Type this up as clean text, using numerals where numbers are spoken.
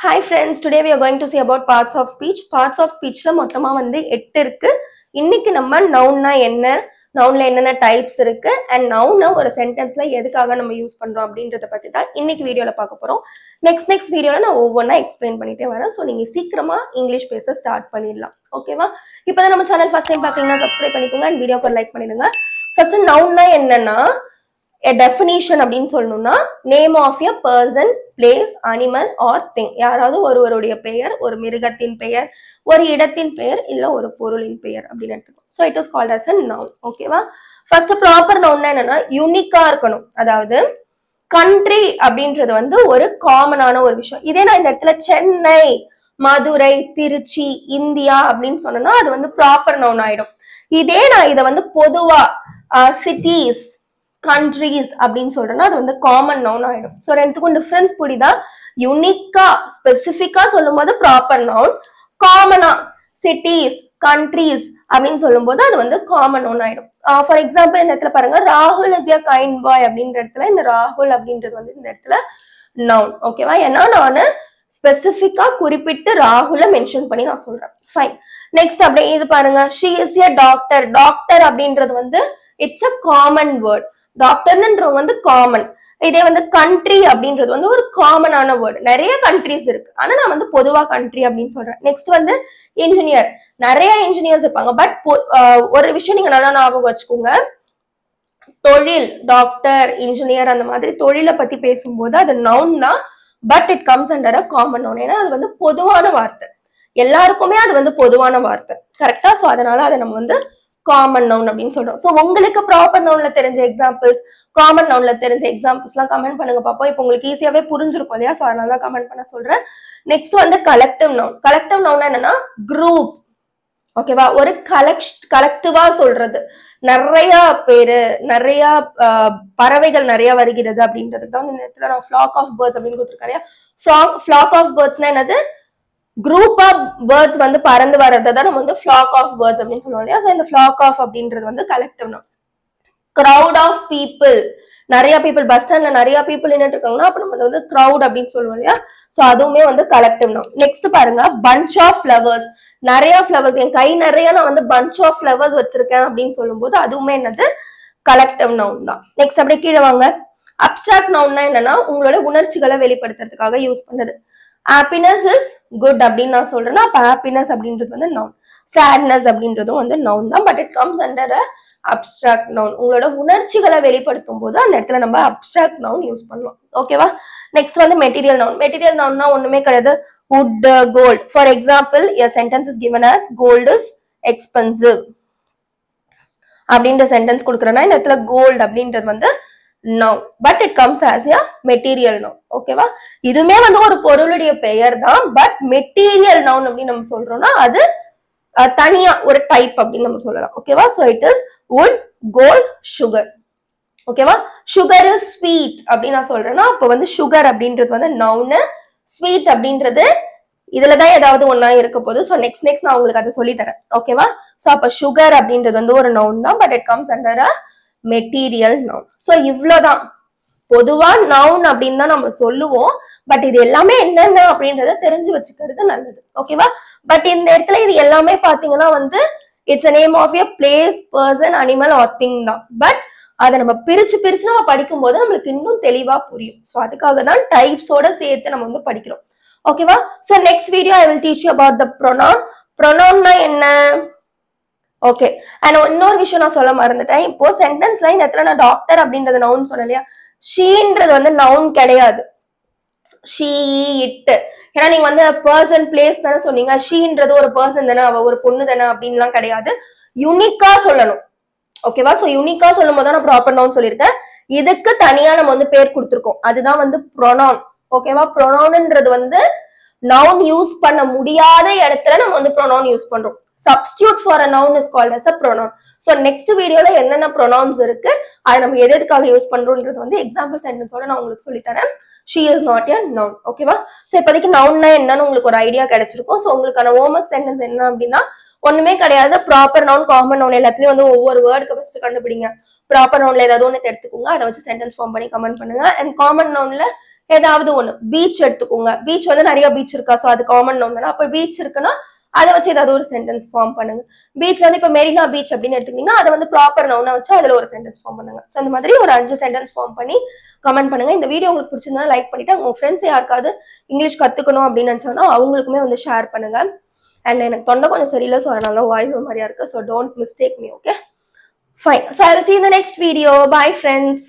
Hi friends, today we are going to see about parts of speech. Parts of speech la மொத்தமா வந்து 8 இருக்கு. இன்னைக்கு நம்ம noun என்ன, nounல என்னென்ன டைப்ஸ் இருக்கு and noun ஒரு சென்டென்ஸ்ல எதுக்காக நம்ம யூஸ் பண்றோம் அப்படின்றத பத்தி தான் இன்னைக்கு வீடியோல பார்க்க போறோம். நெக்ஸ்ட் வீடியோல நான் ஒவ்வொண்ணா எக்ஸ்பிளைன் பண்ணிட்டே வரேன். சோ நீங்க சீக்கிரமா இங்கிலீஷ் பேச ஸ்டார்ட் பண்ணிடலாம். ஓகேவா? இப்போதான் நம்ம சேனல் ஃபர்ஸ்ட் டைம் பாத்தீங்கன்னா சப்ஸ்கிரைப் பண்ணிக்கோங்க and வீடியோக்கு ஒரு லைக் பண்ணிடுங்க. ஃபர்ஸ்ட் noun என்னன்னா a definition அப்படின்னு சொல்லணும்னா name of a person, place, animal or thing. யாராவது ஒருவருடைய பெயர், ஒரு மிருகத்தின் பெயர், ஒரு இடத்தின் பெயர், இல்ல ஒரு பொருளின் பெயர் அப்படின்னு எடுத்துக்கோ. So it is called as a noun. ஓகேவா? ஃபர்ஸ்ட் ப்ராப்பர் நவுன் என்னன்னா யூனிக்கா இருக்கணும். அதாவது கண்ட்ரி அப்படின்றது வந்து ஒரு காமனான ஒரு விஷயம். இதே நான் இந்த இடத்துல சென்னை, மதுரை, திருச்சி, இந்தியா அப்படின்னு சொன்னேன்னா அது வந்து ப்ராப்பர் நவுன் ஆயிடும். இதே நான் இதை வந்து பொதுவா சிட்டிஸ், கண்ட்ரீஸ் அப்படின்னு சொல்றேன்னா அது வந்து காமன் நவுன் ஆயிடும். ஸோ ரெண்டுக்கும் டிஃபரன்ஸ் புரியுதா? யூனிக்கா ஸ்பெசிபிக்கா சொல்லும் போது ப்ராப்பர் நவுன், காமனா சிட்டிஸ், கண்ட்ரீஸ் அப்படின்னு சொல்லும் போது அது வந்து காமன் நவுன் ஆயிடும். ஃபார் எக்ஸாம்பிள் இந்த இடத்துல பாருங்க, ராகுல் இஸ் எ கைண்ட் பாய் அப்படின்ற இடத்துல இந்த ராகுல் அப்படின்றது வந்து இந்த இடத்துல நவுன். ஓகேவா? ஏன்னா நான் ஸ்பெசிபிக்கா குறிப்பிட்டு ராகுல மென்ஷன் பண்ணி நான் சொல்றேன். ஃபைன். நெக்ஸ்ட் அப்படியே இது பாருங்க, she is a doctor. Doctor அப்படின்றது வந்து இட்ஸ் அ காமன் வேர்ட். டாக்டர்ன்றது வந்து காமன். இதே வந்து கண்ட்ரி அப்படின்றது வந்து ஒரு காமனான வேர்டு. நிறைய கண்ட்ரிஸ் இருக்கு, ஆனா நான் வந்து பொதுவா கண்ட்ரி அப்படின்னு சொல்றேன். நெக்ஸ்ட் வந்து இன்ஜினியர். நிறைய இன்ஜினியர்ஸ் இருப்பாங்க, பட் ஒரு விஷயம் நீங்க நல்லா ஞாபகம் வச்சுக்கோங்க, தொழில், டாக்டர், இன்ஜினியர் அந்த மாதிரி தொழிலை பத்தி பேசும்போது அது நவுன் தான், but it comes under a common noun. ஏன்னா அது வந்து பொதுவான வார்த்தை, எல்லாருக்குமே அது வந்து பொதுவான வார்த்தை. கரெக்டா? சோ அதனால அதை நம்ம வந்து காமன் நவுன் அப்படின்னு சொல்றோம். சோ உங்களுக்கு ப்ராப்பர் நவுன்ல தெரிஞ்ச எக்ஸாம்பிள்ஸ், காமன் நவுன்ல தெரிஞ்ச எக்ஸாம்பிள்ஸ் எல்லாம் கமெண்ட் பண்ணுங்க பாப்போம். இப்போ உங்களுக்கு ஈஸியாவே புரிஞ்சிருக்கும் இல்லையா? சோ அதனால தான் கமெண்ட் பண்ண சொல்றேன். நெக்ஸ்ட் வந்து கலெக்டிவ் நவுன். கலெக்டிவ் நவுன் என்னன்னா குரூப். ஓகேவா? ஒரு கலெக்டிவா சொல்றது. நிறைய பேரு, நிறைய பறவைகள் நிறைய வருகிறது அப்படின்றதுக்கு தான் இந்த இடத்துல நான் ஃபிளாக் ஆஃப் பேர்ட்ஸ் அப்படின்னு கொடுத்துருக்கேன் இல்லையா? ஃபிளாக் ஆஃப் பேர்ட்ஸ்னா என்னது? குரூப் ஆஃப் பேர்ட்ஸ் வந்து பறந்து வர்றதை தான் நம்ம வந்து ஃபிளாக் ஆஃப் பேர்ட்ஸ் அப்படின்னு சொல்லுவோம் இல்லையா? ஸோ இந்த ஃபிளாக் ஆஃப் அப்படின்றது வந்து collective noun. Crowd of people, நிறைய பீப்புள், பஸ் ஸ்டாண்ட்ல நிறைய பீப்புள் நின்றுட்டு இருக்காங்கன்னா அப்ப நம்ம வந்து கிரவுட் அப்படின்னு சொல்லுவோம் இல்லையா? ஸோ அதுவுமே வந்து கலெக்டிவ் நவுன். நெக்ஸ்ட் பாருங்க, பஞ்ச் ஆஃப் ஃபிளவர்ஸ். நிறைய ஃபிளவர்ஸ், என் கை நிறைய நான் வந்து பஞ்ச் ஆஃப் ஃபிளவர்ஸ் வச்சிருக்கேன் அப்படின்னு சொல்லும் போது அதுவுமே என்னது? கலெக்டிவ் நவுன் தான். நெக்ஸ்ட் அப்படியே கீழே வாங்க. அப்ஸ்ட்ராக்ட் நவுன்னா என்னன்னா உங்களோட உணர்ச்சிகளை வெளிப்படுத்துறதுக்காக யூஸ் பண்ணது. ஹாப்பினஸ் இஸ் குட் அப்படின்னு நான் சொல்றேன்னா அப்ப ஹாப்பினஸ் அப்படின்றது வந்து நவுன். சேட்னஸ் அப்படின்றதும் வந்து நவுன் தான், but it comes under abstract noun. உங்களோட உணர்ச்சிகளை வெளிப்படுத்தும் போது அந்த இடத்துல நம்ம அப்ஸ்ட்ராக்ட் நவுன் யூஸ் பண்ணுவோம். ஓகேவா? நெக்ஸ்ட் வந்து மெட்டீரியல் நவுன். மெட்டீரியல் நவுன்னா ஒண்ணுமே கிடையாது. wood, gold. For example, a sentence is given as gold is expensive அப்படின்ற சென்டென்ஸ் கொடுக்குறேன்னா இந்த இடத்துல gold அப்படின்றது வந்து noun, but it comes as a material noun. ஓகேவா? இதுமே வந்து ஒரு பொருளுடைய பெயர் தான், பட் மெட்டீரியல் நவுன் அப்படின்னு நம்ம சொல்றோம்னா அது தனியா ஒரு டைப் அப்படின்னு நம்ம சொல்லலாம். ஓகேவா? So it is wood, gold, sugar. ஓகேவா? சுகர் இஸ் ஸ்வீட் அப்படின்னு நான் சொல்றேன்னா அப்ப வந்து சுகர் அப்படின்றது வந்து நவுன், ஸ்வீட் அப்படின்றது இதுலதான் ஏதாவது ஒன்னா இருக்க போது. ஸோ நெக்ஸ்ட் நான் உங்களுக்கு அதை சொல்லி தரேன். ஓகேவா? ஸோ அப்ப சுகர் அப்படின்றது வந்து ஒரு நவுன் தான், but it comes under a material noun. So இவ்வளவுதான். பொதுவா நவுன் அப்படின்னு தான் நம்ம சொல்லுவோம், பட் இது எல்லாமே என்னென்ன அப்படின்றத தெரிஞ்சு வச்சுக்கிறது நல்லது. ஓகேவா? பட் இந்த இடத்துல இது எல்லாமே பாத்தீங்கன்னா வந்து it's a name of a place, person, animal or thing தான், பட் அதை நம்ம பிரிச்சு நம்ம படிக்கும் போது நம்மளுக்கு இன்னும் தெளிவா புரியும். ஸோ அதுக்காக தான் டைப்ஸோட சேர்த்து நம்ம வந்து படிக்கிறோம். ஓகேவா? So next video I will teach you about the pronoun. ப்ரொனவுன்னா என்ன? ஓகே. அண்ட் இன்னொரு விஷயம் நான் சொல்ல மறந்துட்டேன். இப்போ சென்டென்ஸ்ல இந்த இடத்துல நான் டாக்டர் அப்படின்றது நவுன் சொன்னேன் இல்லையா? ஷீன்றது வந்து நவுன் கிடையாது. She, it. ஏன்னா நீங்க வந்து பர்சன், பிளேஸ் தானே சொன்னீங்க. ஷீன்றது ஒரு பர்சன் தானே, அவ ஒரு பொண்ணு தானே அப்படின்லாம் கிடையாது. யூனிக்கா சொல்லணும். ஓகேவா? சோ யூனிக்கா சொல்லும் போது நான் ப்ராப்பர் நவுன் சொல்லியிருக்கேன். இதுக்கு தனியா நம்ம வந்து பேர் கொடுத்திருக்கோம், அதுதான் வந்து ப்ரொனவுன். ஓகேவா? ப்ரொனவுன்ன்றது வந்து நவுன் யூஸ் பண்ண முடியாத இடத்துல நம்ம வந்து ப்ரொனவுன் யூஸ் பண்றோம். Substitute for a noun is called as a pronoun. So next வீடியோல என்னென்ன ப்ரொனவுன்ஸ் இருக்கு, அதை நம்ம எதுக்காக யூஸ் பண்றோம்ன்றது வந்து எக்ஸாம்பிள் சென்டென்ஸோட நான் உங்களுக்கு சொல்லி தரேன். She is not a noun. ஓகேவா? சோ இப்போதைக்கு நவுன்னா என்னன்னு உங்களுக்கு ஒரு ஐடியா கிடைச்சிருக்கும். சோ உங்களுக்கான ஹோம்வொர்க் சென்டென்ஸ் என்ன அப்படின்னா ஒண்ணுமே கிடையாது. ப்ராப்பர் நவுன் காமன் நவுன் எல்லாத்துலயும் வந்து ஒவ்வொரு வேர்டுக்கு ஃபர்ஸ்ட் கண்டுபிடிங்க. ப்ராப்பர் நவுன்ல ஏதாவது ஒன்று எடுத்துக்கோங்க, அதை வச்சு சென்டென்ஸ் ஃபார்ம் பண்ணி கமெண்ட் பண்ணுங்க. அண்ட் காமன் நவுன்ல ஏதாவது ஒண்ணு, பீச் எடுத்துக்கோங்க. பீச் வந்து நிறைய பீச் இருக்கா, ஸோ அது காமன் நவுன் தானே. அப்போ பீச் இருக்குன்னா அதை வச்சு ஏதாவது ஒரு சென்டென்ஸ் ஃபார்ம் பண்ணுங்க. பீச்ல வந்து இப்ப மெரினா பீச் அப்படின்னு எடுத்துக்கிட்டீங்கன்னா அதை வந்து ப்ராப்பர் நவுனா வச்சு அதுல ஒரு சென்டென்ஸ் ஃபார்ம் பண்ணுங்க. ஸோ அந்த மாதிரி ஒரு 5 சென்டென்ஸ் ஃபார்ம் பண்ணி கமெண்ட் பண்ணுங்க. இந்த வீடியோ உங்களுக்கு பிடிச்சிருந்தா லைக் பண்ணிட்டு உங்க ஃப்ரெண்ட்ஸ் யாருக்காவது இங்கிலீஷ் கத்துக்கணும் அப்படின்னு நினைச்சாங்கன்னா அவங்களுக்குமே வந்து ஷேர் பண்ணுங்க. அண்ட் எனக்கு தொண்டை கொஞ்சம் சரியில்லை, ஸோ அதனால வாய்ஸ் ஒரு மாதிரியா இருக்கு. So don't mistake me. Okay, fine. So I will see you in the next video. Bye friends.